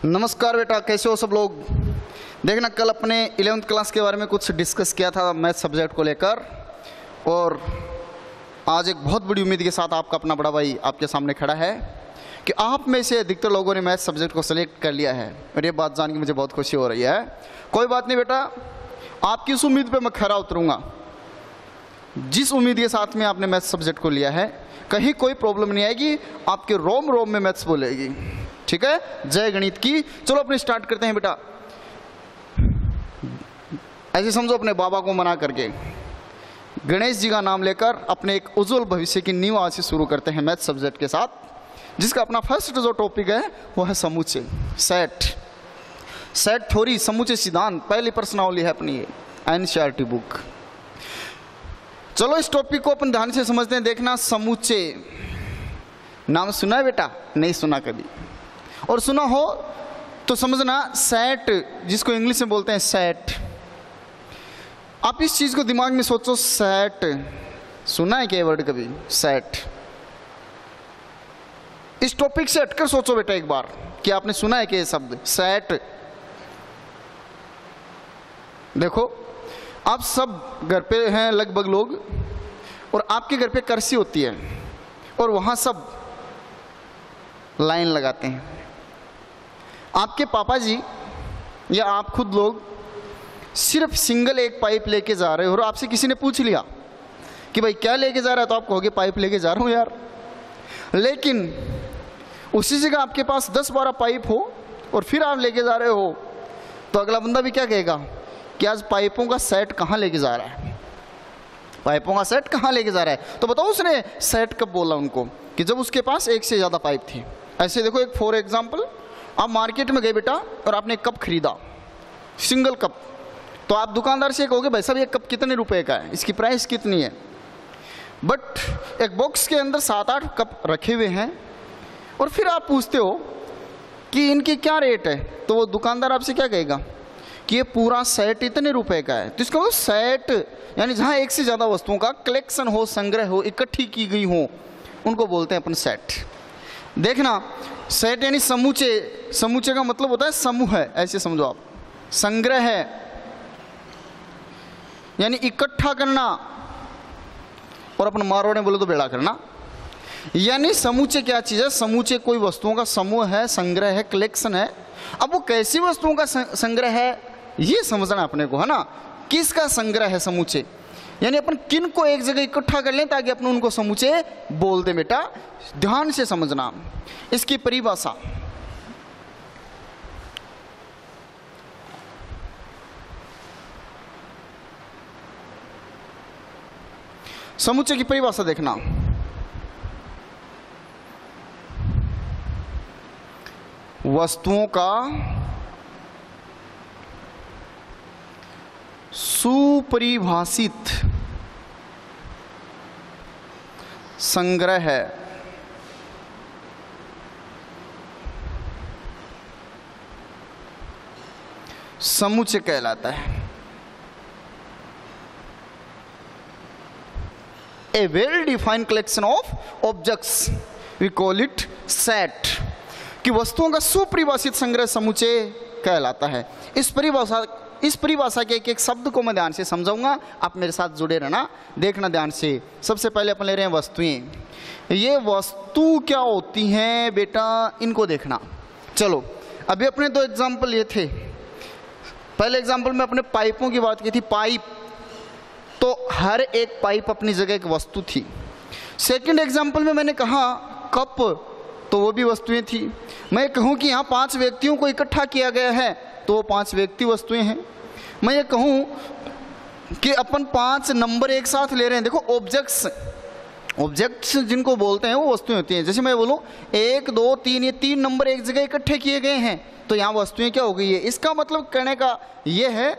नमस्कार बेटा, कैसे हो सब लोग। देखना, कल अपने 11th क्लास के बारे में कुछ डिस्कस किया था मैथ सब्जेक्ट को लेकर, और आज एक बहुत बड़ी उम्मीद के साथ आपका अपना बड़ा भाई आपके सामने खड़ा है कि आप में से अधिकतर लोगों ने मैथ सब्जेक्ट को सिलेक्ट कर लिया है, और ये बात जान के मुझे बहुत खुशी हो रही है। कोई बात नहीं बेटा, आपकी उस उम्मीद पर मैं खरा उतरूँगा जिस उम्मीद के साथ में आपने मैथ सब्जेक्ट को लिया है। कहीं कोई प्रॉब्लम नहीं आएगी, आपके रोम रोम में मैथ्स बोलेगी। ठीक है, जय गणित की। चलो अपने स्टार्ट करते हैं बेटा। ऐसे समझो, अपने बाबा को मना करके गणेश जी का नाम लेकर अपने एक उज्जवल भविष्य की नींव आज से शुरू करते हैं मैथ सब्जेक्ट के साथ, जिसका अपना फर्स्ट जो टॉपिक है वो है समूचे, सेट थ्योरी, समूचे सिद्धांत। पहली प्रश्नावली है अपनी ये एनसीईआरटी बुक। चलो इस टॉपिक को अपन ध्यान से समझते हैं। देखना, समूचे नाम सुना है बेटा? नहीं सुना कभी, और सुना हो तो समझना सेट, जिसको इंग्लिश में बोलते हैं सेट। आप इस चीज को दिमाग में सोचो, सेट सुना है क्या वर्ड कभी? सेट। इस टॉपिक से हटकर सोचो बेटा एक बार कि आपने सुना है क्या ये शब्द सेट। देखो, आप सब घर पे हैं लगभग लोग, और आपके घर पे कर्सी होती है और वहां सब लाइन लगाते हैं। आपके पापा जी या आप खुद लोग सिर्फ सिंगल एक पाइप लेके जा रहे हो, और आपसे किसी ने पूछ लिया कि भाई क्या लेके जा रहा है, तो आप कहोगे पाइप लेके जा रहा हूं यार। लेकिन उसी जगह आपके पास 10-12 पाइप हो और फिर आप लेके जा रहे हो, तो अगला बंदा भी क्या कहेगा कि आज पाइपों का सेट कहाँ लेके जा रहा है, पाइपों का सेट कहाँ लेके जा रहा है। तो बताओ उसने सेट कब बोला उनको? कि जब उसके पास एक से ज़्यादा पाइप थी। ऐसे देखो, एक फॉर एग्जाम्पल, आप मार्केट में गए बेटा और आपने एक कप खरीदा, सिंगल कप, तो आप दुकानदार से कहोगे भाई साहब ये कप कितने रुपए का है, इसकी प्राइस कितनी है। बट एक बॉक्स के अंदर 7-8 कप रखे हुए हैं, और फिर आप पूछते हो कि इनकी क्या रेट है, तो वो दुकानदार आपसे क्या कहेगा कि ये पूरा सेट इतने रुपए का है। तो इसका मतलब सेट यानी जहाँ एक से ज़्यादा वस्तुओं का कलेक्शन हो, संग्रह हो, इकट्ठी की गई हो, उनको बोलते हैं अपन सेट। देखना, सेट यानी समूचे, समूचे का मतलब होता है समूह है, ऐसे समझो आप। संग्रह है यानी इकट्ठा करना, और अपन मारवाड़ी में बोले तो बेड़ा करना। यानी समूचे क्या चीज़ है? समूचे कोई वस्तुओं का समूह है, संग्रह है, कलेक्शन है। अब वो कैसी वस्तुओं का संग्रह है ये समझना अपने को, है ना। किसका संग्रह है समूचे, यानी अपन किन को एक जगह इकट्ठा कर लें ताकि अपन उनको समूचे बोल दें। बेटा ध्यान से समझना इसकी परिभाषा। समुच्चय की परिभाषा देखना, वस्तुओं का सुपरिभाषित संग्रह है। समुच्चय कहलाता है। A well defined collection of objects, we call it set। कि वस्तुओं का सुपरिभाषित संग्रह समुच्चय कहलाता है। इस परिभाषा के एक एक शब्द को मैं ध्यान से समझाऊंगा, आप मेरे साथ जुड़े रहना। देखना ध्यान से। सबसे पहले अपन ले रहे हैं वस्तुएं। ये वस्तु क्या होती हैं बेटा, इनको देखना। चलो, अभी अपने 2 एग्जाम्पल ये थे। पहले एग्जाम्पल में अपने पाइपों की बात की थी, पाइप, तो हर एक पाइप अपनी जगह एक वस्तु थी। सेकंड एग्जाम्पल में मैंने कहा कप, तो वो भी वस्तुएं थी। मैं कहूँ कि यहाँ 5 व्यक्तियों को इकट्ठा किया गया है, तो वो 5 व्यक्ति वस्तुएं हैं। मैं ये कहूँ कि अपन 5 नंबर एक साथ ले रहे हैं, देखो ऑब्जेक्ट्स जिनको बोलते हैं वो वस्तुएं होती हैं। जैसे मैं बोलूँ 1, 2, 3, ये 3 नंबर एक जगह इकट्ठे किए गए हैं, तो यहाँ वस्तुएं क्या हो गई है। इसका मतलब कहने का ये है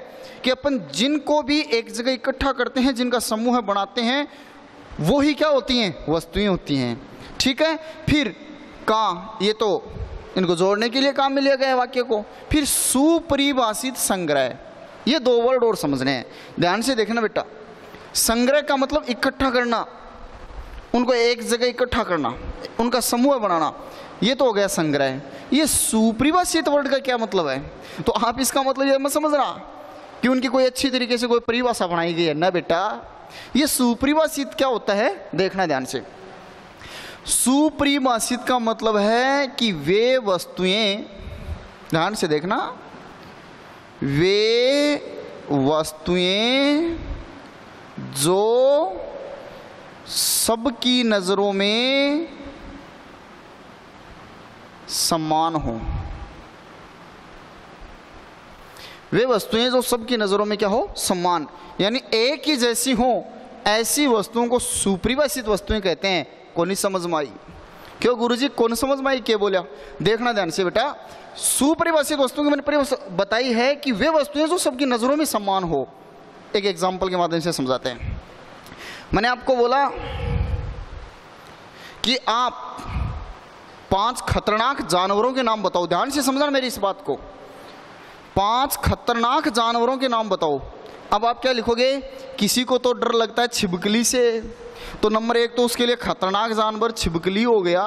कि अपन जिनको भी एक जगह इकट्ठा करते हैं, जिनका समूह बनाते हैं, वो ही क्या होती हैं, वस्तुएं होती हैं। ठीक है, फिर का, ये तो इनको जोड़ने के लिए काम में लिया गया है वाक्य को। फिर सुपरिभाषित संग्रह, ये 2 वर्ड और समझने हैं, ध्यान से देखना बेटा। संग्रह का मतलब इकट्ठा करना, उनको एक जगह इकट्ठा करना, उनका समूह बनाना, ये तो हो गया संग्रह। ये सुपरिभाषित वर्ड का क्या मतलब है? तो आप इसका मतलब ये मत समझना कि उनकी कोई अच्छी तरीके से कोई परिभाषा बनाई गई है ना बेटा। ये सुपरिभाषित क्या होता है देखना ध्यान से। सुपरिभाषित का मतलब है कि वे वस्तुएं, ध्यान से देखना, वे वस्तुएं जो सबकी नजरों में समान हो। वे वस्तुएं जो सबकी नजरों में क्या हो? समान, यानी एक ही जैसी हो, ऐसी वस्तुओं को सुपरिभाषित वस्तुएं कहते हैं। कौन समझ में आई? क्यों गुरुजी कौन समझ में आई क्या बोला? देखना ध्यान से बेटा। सुपरिभाषित वस्तुओं की मैंने परिभाषा बताई है कि वे वस्तुएं जो सबकी नजरों में समान हो। एक एग्जाम्पल के माध्यम से समझाते हैं। मैंने आपको बोला कि आप 5 खतरनाक जानवरों के नाम बताओ। ध्यान से समझना मेरी इस बात को। 5 खतरनाक जानवरों के नाम बताओ। अब आप क्या लिखोगे? किसी को तो डर लगता है छिपकली से, तो नंबर 1 तो उसके लिए खतरनाक जानवर छिपकली हो गया।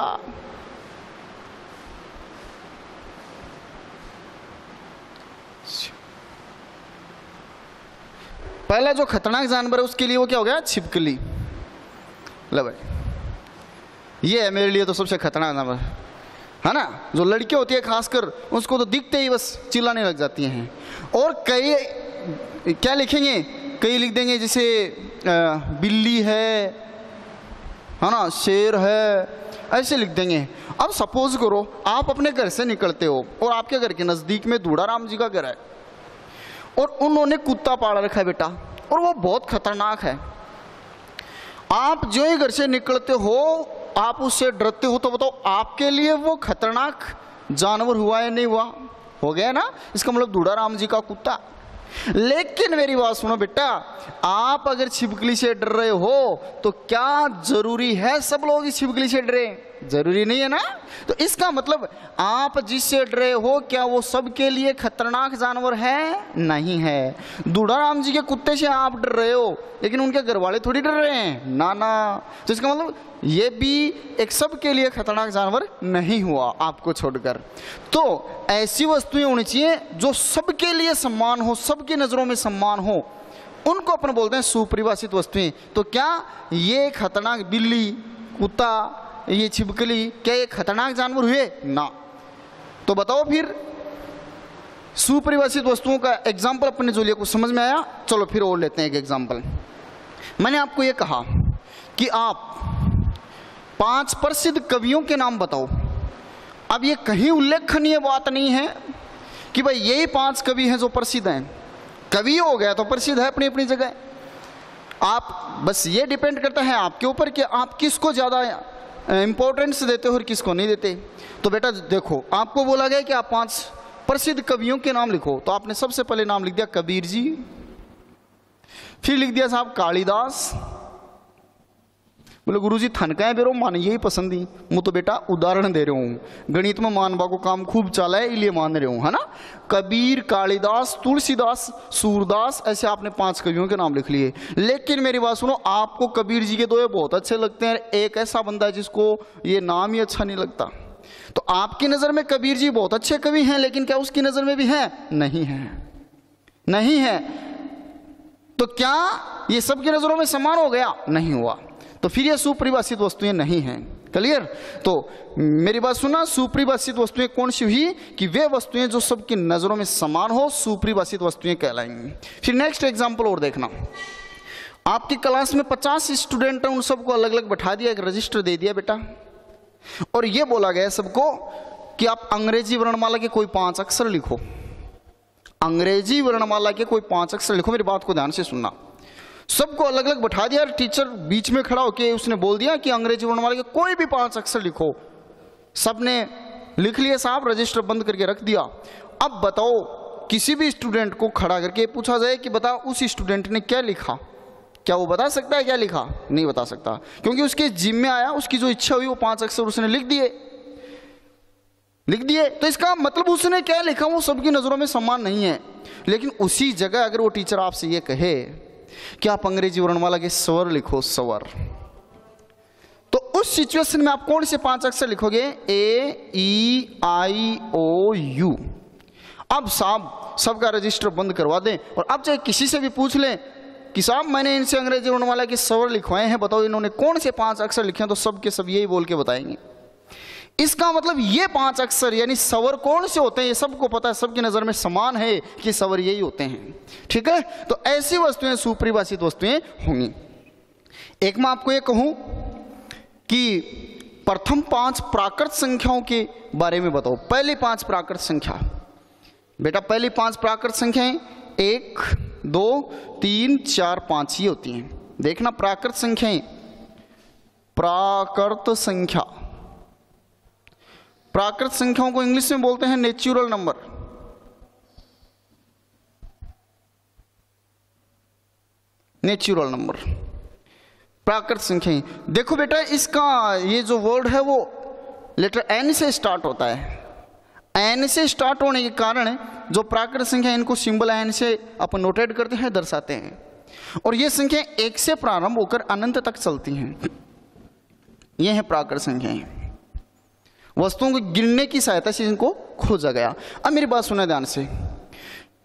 पहला जो खतरनाक जानवर है उसके लिए वो क्या हो गया? छिपकली। ले भाई, ये है मेरे लिए तो सबसे खतरनाक जानवर, है ना। जो लड़की होती है खासकर, उसको तो दिखते ही बस चिल्लाने लग जाती हैं। और कई क्या लिखेंगे? कई लिख देंगे जैसे बिल्ली है ना, शेर है, ऐसे लिख देंगे। अब सपोज करो आप अपने घर से निकलते हो और आपके घर के नजदीक में धूड़ाराम जी का घर है और उन्होंने कुत्ता पाला रखा है बेटा, और वो बहुत खतरनाक है। आप जो ही घर से निकलते हो आप उससे डरते हो, तो बताओ आपके लिए वो खतरनाक जानवर हुआ या नहीं हुआ? हो गया ना। इसका मतलब धूड़ाराम जी का कुत्ता। लेकिन मेरी बात सुनो बेटा, आप अगर छिपकली से डर रहे हो तो क्या जरूरी है सब लोग इस छिपकली से डरे? जरूरी नहीं है ना। तो इसका मतलब आप जिससे डरे हो क्या वो सबके लिए खतरनाक जानवर है? नहीं है। धूड़ाराम जी के कुत्ते से आप डर रहे हो लेकिन उनके घर वाले थोड़ी डर रहे हैं ना ना। तो इसका मतलब ये भी एक सबके लिए खतरनाक जानवर नहीं हुआ आपको छोड़कर। तो ऐसी वस्तुएं होनी चाहिए जो सबके लिए सम्मान हो, सबकी नजरों में सम्मान हो, उनको अपन बोलते हैं सुपरिभाषित वस्तुएं। तो क्या ये खतरनाक बिल्ली, कुत्ता, ये छिपकली, क्या ये खतरनाक जानवर हुए? ना। तो बताओ फिर सुपरिभाषित वस्तुओं का एग्जाम्पल अपने जो लिए कुछ समझ में आया? चलो फिर और लेते हैं एक एग्जाम्पल। मैंने आपको ये कहा कि आप 5 प्रसिद्ध कवियों के नाम बताओ। अब ये कहीं उल्लेखनीय बात नहीं है कि भाई यही 5 कवि हैं जो प्रसिद्ध हैं। कवि हो गया तो प्रसिद्ध है अपनी अपनी जगह। आप बस ये डिपेंड करता है आपके ऊपर कि आप किसको ज़्यादा इंपॉर्टेंस देते हो और किसको नहीं देते। तो बेटा देखो, आपको बोला गया कि आप 5 प्रसिद्ध कवियों के नाम लिखो, तो आपने सबसे पहले नाम लिख दिया कबीर जी, फिर लिख दिया साहब कालिदास। बोले गुरुजी थनकाएं बेरो मान यही पसंद ही। मैं तो बेटा उदाहरण दे रहा हूँ, गणित में मानवा को काम खूब चला है इसलिए मान रहे हूँ, है ना। कबीर, कालिदास, तुलसीदास, सूरदास, ऐसे आपने 5 कवियों के नाम लिख लिए। लेकिन मेरी बात सुनो, आपको कबीर जी के 2 बहुत अच्छे लगते हैं, एक ऐसा बंदा है जिसको ये नाम ही अच्छा नहीं लगता। तो आपकी नज़र में कबीर जी बहुत अच्छे कवि हैं, लेकिन क्या उसकी नज़र में भी हैं? नहीं है, नहीं है। तो क्या ये सबकी नज़रों में समान हो गया? नहीं हुआ। तो फिर ये सुपरिभाषित वस्तुएं नहीं हैं। क्लियर? तो मेरी बात सुना, सुपरिभाषित वस्तुएं कौन सी हुई? कि वे वस्तुएं जो सबकी नजरों में समान हो, सुपरिभाषित वस्तुएं कहलाएंगी। फिर नेक्स्ट एग्जांपल और देखना। आपकी क्लास में 50 स्टूडेंट हैं, उन सबको अलग अलग बैठा दिया, एक रजिस्टर दे दिया बेटा, और ये बोला गया सबको कि आप अंग्रेजी वर्णमाला के कोई 5 अक्षर लिखो। अंग्रेजी वर्णमाला के कोई 5 अक्षर लिखो। मेरी बात को ध्यान से सुनना। सबको अलग अलग बैठा दिया, टीचर बीच में खड़ा होकर उसने बोल दिया कि अंग्रेजी वर्णमाला के कोई भी 5 अक्षर लिखो। सबने लिख लिया साहब, रजिस्टर बंद करके रख दिया। अब बताओ, किसी भी स्टूडेंट को खड़ा करके पूछा जाए कि बता उस स्टूडेंट ने क्या लिखा, क्या वो बता सकता है क्या लिखा? नहीं बता सकता, क्योंकि उसके जिम में आया, उसकी जो इच्छा हुई वो 5 अक्षर उसने लिख दिए। तो इसका मतलब उसने क्या लिखा वो सबकी नजरों में समान नहीं है। लेकिन उसी जगह अगर वो टीचर आपसे ये कहे कि आप अंग्रेजी वर्णमाला के स्वर लिखो, स्वर, उस सिचुएशन में आप कौन से 5 अक्षर लिखोगे? ए ई आई ओ यू। अब साहब सबका रजिस्टर बंद करवा दें और अब चाहे किसी से भी पूछ लें कि साहब मैंने इनसे अंग्रेजी वर्णमाला के स्वर लिखवाए हैं, बताओ इन्होंने कौन से 5 अक्षर लिखे हैं, तो सब के सब यही बोल के बताएंगे। इसका मतलब ये 5 अक्षर यानी स्वर कौन से होते हैं ये सबको पता है, सबकी नजर में समान है कि स्वर यही होते हैं। ठीक है, तो ऐसी वस्तुएं सुपरिभाषित वस्तुएं होंगी। एक मैं आपको ये कहूं कि प्रथम 5 प्राकृत संख्याओं के बारे में बताओ। पहली 5 प्राकृत संख्या बेटा, पहली 5 प्राकृत संख्याएं 1 2 3 4 5 ही होती हैं। देखना प्राकृत संख्याएं, प्राकृत संख्या, प्राकृत संख्याओं को इंग्लिश में बोलते हैं नेचुरल नंबर। नेचुरल नंबर प्राकृत संख्याएं। देखो बेटा इसका ये जो वर्ड है वो लेटर एन से स्टार्ट होता है। एन से स्टार्ट होने के कारण जो प्राकृत संख्या इनको सिंबल एन से अपन नोटेट करते हैं, दर्शाते हैं। और ये संख्या 1 से प्रारंभ होकर अनंत तक चलती हैं। ये है प्राकृत संख्याएं। वस्तुओं को गिनने की सहायता से इनको खोजा गया। अब मेरी बात सुना ध्यान से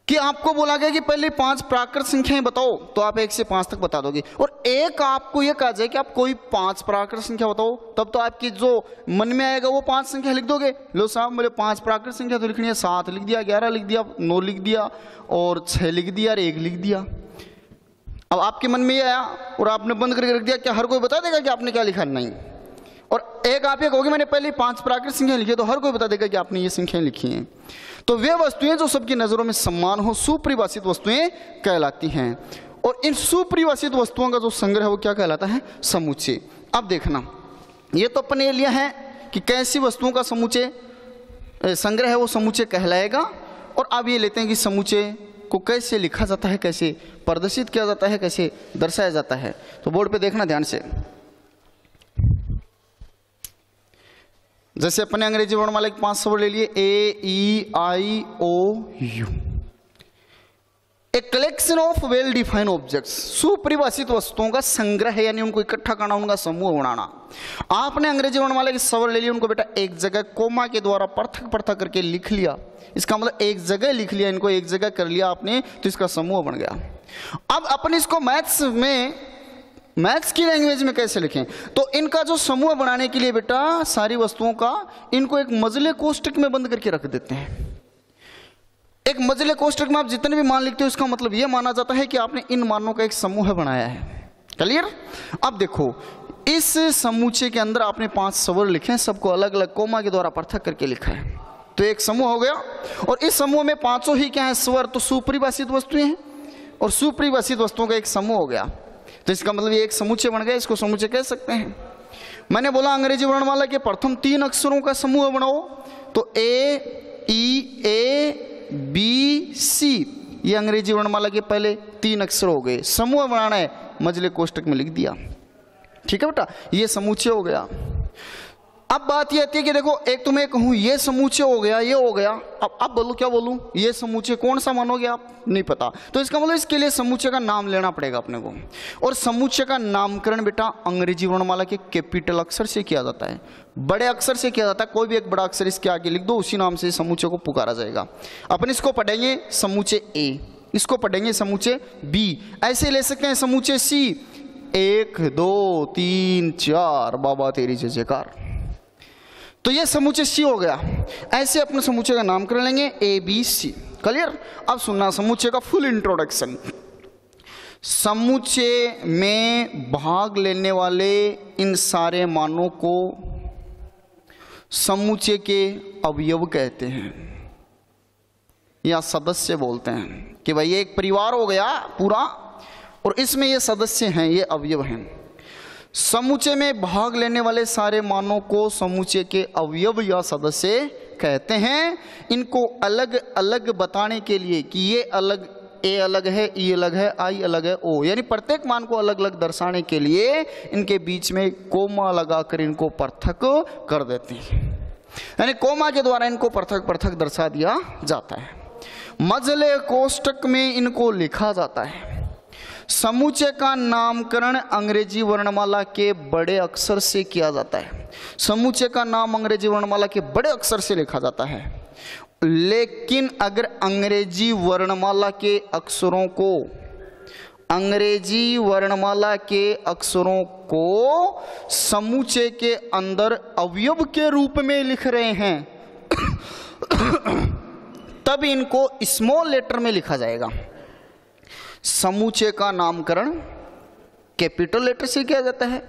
कि आपको बोला गया कि पहले 5 प्राकृत संख्याएं बताओ, तो आप 1 से 5 तक बता दोगे। और एक आपको यह कहा जाए कि आप कोई 5 प्राकृत संख्या बताओ, तब तो आपकी जो मन में आएगा वो 5 संख्या लिख दोगे। लो साहब मुझे 5 प्राकृत संख्या तो लिखनी है, 7 लिख दिया, 11 लिख दिया, 9 लिख दिया और 6 लिख दिया और 1 लिख दिया। अब आपके मन में ये आया और आपने बंद करके रख दिया, क्या हर कोई बता देगा कि आपने क्या लिखा? नहीं। और एक आप ये कहोगे मैंने पहले 5 प्राकृत संख्या लिखी, तो हर कोई बता देगा कि आपने ये संख्याएं लिखी हैं। तो वे वस्तुएं जो सबकी नजरों में समान हो सुपरिभाषित वस्तुएं कहलाती हैं। और इन सुपरिभाषित वस्तुओं का जो संग्रह है वो क्या कहलाता है? समुच्चय। अब देखना, ये तो अपने लिया है कि कैसी वस्तुओं का समुच्चय संग्रह है वो समुच्चय कहलाएगा। और अब ये लेते हैं कि समुच्चय को कैसे लिखा जाता है, कैसे प्रदर्शित किया जाता है, कैसे दर्शाया जाता है। तो बोर्ड पे देखना ध्यान से। जैसे अपने अंग्रेजी वर्णमाला के 5 स्वर ले लिए, A E I O U. A collection of well defined objects, सुपरिभाषित वस्तुओं का संग्रह है, यानी उनको इकट्ठा करना, उनका समूह बनाना। आपने अंग्रेजी वर्णमाला के स्वर ले लिए, उनको बेटा एक जगह कोमा के द्वारा पृथक पृथक करके लिख लिया। इसका मतलब एक जगह लिख लिया, इनको एक जगह कर लिया आपने, तो इसका समूह बन गया। अब अपन इसको मैथ्स की लैंग्वेज में कैसे लिखें? तो इनका जो समूह बनाने के लिए बेटा सारी वस्तुओं का इनको एक मजले कोष्टक में बंद करके रख देते हैं। एक मजले कोष्टक में आप जितने भी मान लिखते हो, इसका मतलब यह माना जाता है कि आपने इन मानों का एक समूह बनाया है। क्लियर? अब देखो इस समूचे के अंदर आपने 5 स्वर लिखे हैं, सबको अलग अलग कोमा के द्वारा पृथक करके लिखा है, तो एक समूह हो गया। और इस समूह में 5 ही क्या है? स्वर। तो सुपरिभाषित वस्तुएं हैं और सुपरिभाषित वस्तुओं का एक समूह हो गया। तो इसका मतलब ये एक समुच्चय बन गया, इसको समुच्चय कह सकते हैं। मैंने बोला अंग्रेजी वर्णमाला के प्रथम 3 अक्षरों का समूह बनाओ, तो ए ई ए बी सी, ये अंग्रेजी वर्णमाला के पहले 3 अक्षर हो गए। समूह बनाना है, मजले कोष्टक में लिख दिया। ठीक है बेटा, ये समुच्चय हो गया। अब बात ये आती है कि देखो एक तो मैं कहूँ ये समुच्चय हो गया, ये हो गया। अब बोलो क्या बोलूँ? ये समुच्चय कौन सा मानोगे आप? नहीं पता। तो इसका मतलब इसके लिए समुच्चय का नाम लेना पड़ेगा अपने को। और समुच्चय का नामकरण बेटा अंग्रेजी वर्णमाला के कैपिटल अक्षर से किया जाता है, बड़े अक्षर से किया जाता है। कोई भी एक बड़ा अक्षर इसके आगे लिख दो, उसी नाम से समुच्चय को पुकारा जाएगा। अपन इसको पढ़ेंगे समुच्चय ए, इसको पढ़ेंगे समुच्चय बी, ऐसे ले सकते हैं समुच्चय सी। 1 2 3 4 बाबा तेरी जय जयकार। तो ये समुच्चय सी हो गया। ऐसे अपने समुच्चय का नामकरण लेंगे ए बी सी। क्लियर? अब सुनना समुच्चय का फुल इंट्रोडक्शन। समुच्चय में भाग लेने वाले इन सारे मानों को समुच्चय के अवयव कहते हैं या सदस्य बोलते हैं। कि भाई ये एक परिवार हो गया पूरा और इसमें ये सदस्य हैं, ये अवयव हैं। समुच्चय में भाग लेने वाले सारे मानों को समुच्चय के अवयव या सदस्य कहते हैं। इनको अलग अलग बताने के लिए कि ये अलग, ए अलग है, ई अलग है, आई अलग है, ओ, यानी प्रत्येक मान को अलग अलग दर्शाने के लिए इनके बीच में कोमा लगाकर इनको पृथक कर देते हैं। यानी कोमा के द्वारा इनको पृथक पृथक दर्शा दिया जाता है। मजले कोष्टक में इनको लिखा जाता है। समूचे का नामकरण अंग्रेजी वर्णमाला के बड़े अक्षर से किया जाता है। समूचे का नाम अंग्रेजी वर्णमाला के बड़े अक्षर से लिखा जाता है, लेकिन अगर अंग्रेजी वर्णमाला के अक्षरों को समूचे के अंदर अवयव के रूप में लिख रहे हैं तब इनको स्मॉल लेटर में लिखा जाएगा। समूचे का नामकरण कैपिटल लेटर से किया जाता है,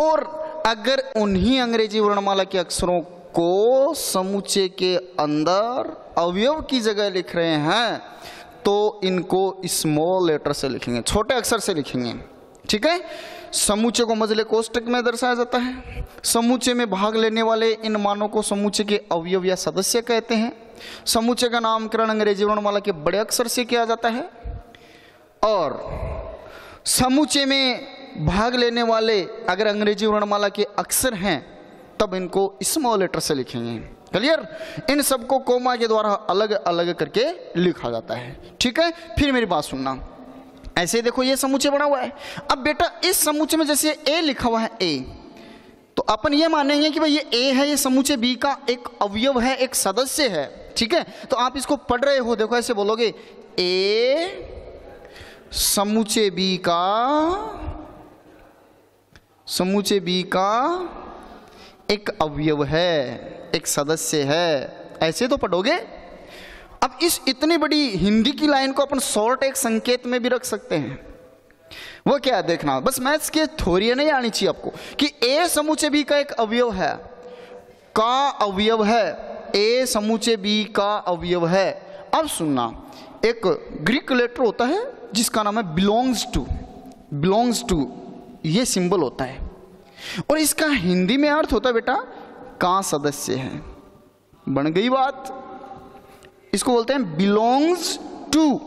और अगर उन्हीं अंग्रेजी वर्णमाला के अक्षरों को समूचे के अंदर अवयव की जगह लिख रहे हैं तो इनको स्मॉल लेटर से लिखेंगे, छोटे अक्षर से लिखेंगे। ठीक है। समूचे को मजले कोष्टक में दर्शाया जाता है। समूचे में भाग लेने वाले इन मानों को समूचे के अवयव या सदस्य कहते हैं। समूचे का नामकरण अंग्रेजी वर्णमाला के बड़े अक्षर से किया जाता है, और समूचे में भाग लेने वाले अगर अंग्रेजी वर्णमाला के अक्षर हैं तब इनको स्मॉल लेटर से लिखेंगे। क्लियर। इन सबको कोमा के द्वारा अलग अलग करके लिखा जाता है। ठीक है। फिर मेरी बात सुनना, ऐसे देखो ये समूचे बना हुआ है। अब बेटा इस समूचे में जैसे ए लिखा हुआ है ए, तो अपन ये मानेंगे कि भाई ये ए है, ये समूचे बी का एक अवयव है, एक सदस्य है। ठीक है। तो आप इसको पढ़ रहे हो, देखो ऐसे बोलोगे ए समूचे बी का एक अवयव है, एक सदस्य है, ऐसे तो पढ़ोगे। अब इस इतनी बड़ी हिंदी की लाइन को अपन शॉर्ट एक संकेत में भी रख सकते हैं। वो क्या है देखना, बस मैथ्स की थ्योरी नहीं आनी चाहिए आपको कि ए समूचे बी का एक अवयव है, ए समूचे बी का अवयव है। अब सुनना, एक ग्रीक लेटर होता है जिसका नाम है बिलोंग्स टू, ये सिंबल होता है, और इसका हिंदी में अर्थ होता है बेटा का सदस्य है। बन गई बात। इसको बोलते हैं बिलोंग्स टू,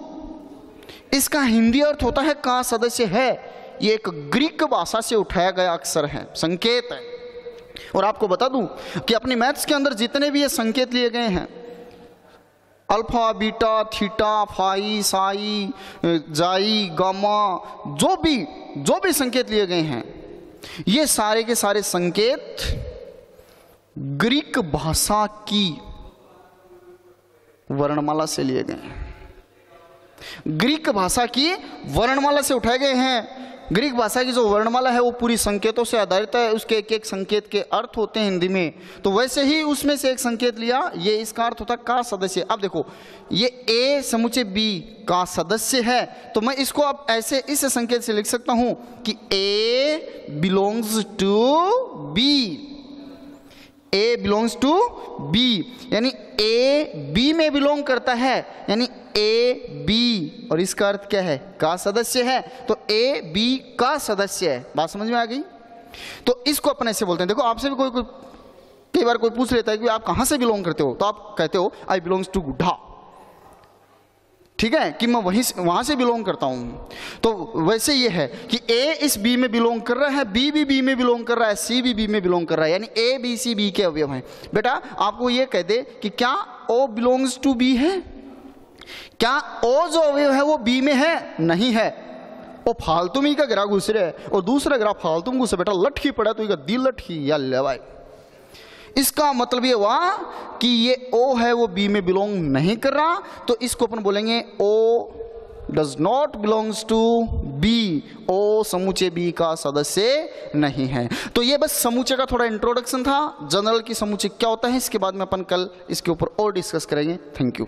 इसका हिंदी अर्थ होता है का सदस्य है। ये एक ग्रीक भाषा से उठाया गया अक्षर है, संकेत है। और आपको बता दूं कि अपनी मैथ्स के अंदर जितने भी ये संकेत लिए गए हैं, alpha, beta, theta, phi, psi, xi, gamma, जो भी संकेत लिए गए हैं, ये सारे के सारे संकेत ग्रीक भाषा की वर्णमाला से लिए गए हैं, ग्रीक भाषा की वर्णमाला से उठाए गए हैं। ग्रीक भाषा की जो वर्णमाला है वो पूरी संकेतों से आधारित है, उसके एक एक संकेत के अर्थ होते हैं हिंदी में। तो वैसे ही उसमें से एक संकेत लिया, ये इसका अर्थ होता है का सदस्य। अब देखो ये ए समूचे बी का सदस्य है, तो मैं इसको अब ऐसे इस संकेत से लिख सकता हूं कि A belongs to B, A belongs to B, यानी ए बी में बिलोंग करता है, यानी ए बी, और इसका अर्थ क्या है का सदस्य है, तो ए बी का सदस्य है। बात समझ में आ गई। तो इसको अपन ऐसे बोलते हैं। देखो आपसे भी कोई कई बार कोई पूछ लेता है कि आप कहां से बिलोंग करते हो, तो आप कहते हो आई बिलोंग्स टू गुड्ढा। ठीक है, कि मैं वहां से बिलोंग करता हूं। तो वैसे ये है कि ए इस बी में बिलोंग कर रहा है, बी भी बी में बिलोंग कर रहा है, सी भी बी में बिलोंग कर रहा है, यानी ए बी सी बी के अवयव हैं। बेटा आपको ये कह दे कि क्या ओ बिलोंग्स टू बी है, क्या ओ जो अवयव है वो बी में है, नहीं है, वो फालतू में का गिरा घुस रहा है, और दूसरा गिरा फालतू में घुसे। बेटा लटकी पड़ा तो इसका दिल लटकी या लेवाई। इसका मतलब ये हुआ कि ये ओ है वो बी में बिलोंग नहीं कर रहा, तो इसको अपन बोलेंगे O does not belongs to B, O समूचे बी का सदस्य नहीं है। तो ये बस समूचे का थोड़ा इंट्रोडक्शन था, जनरल की समूचे क्या होता है, इसके बाद में अपन कल इसके ऊपर और डिस्कस करेंगे। Thank you.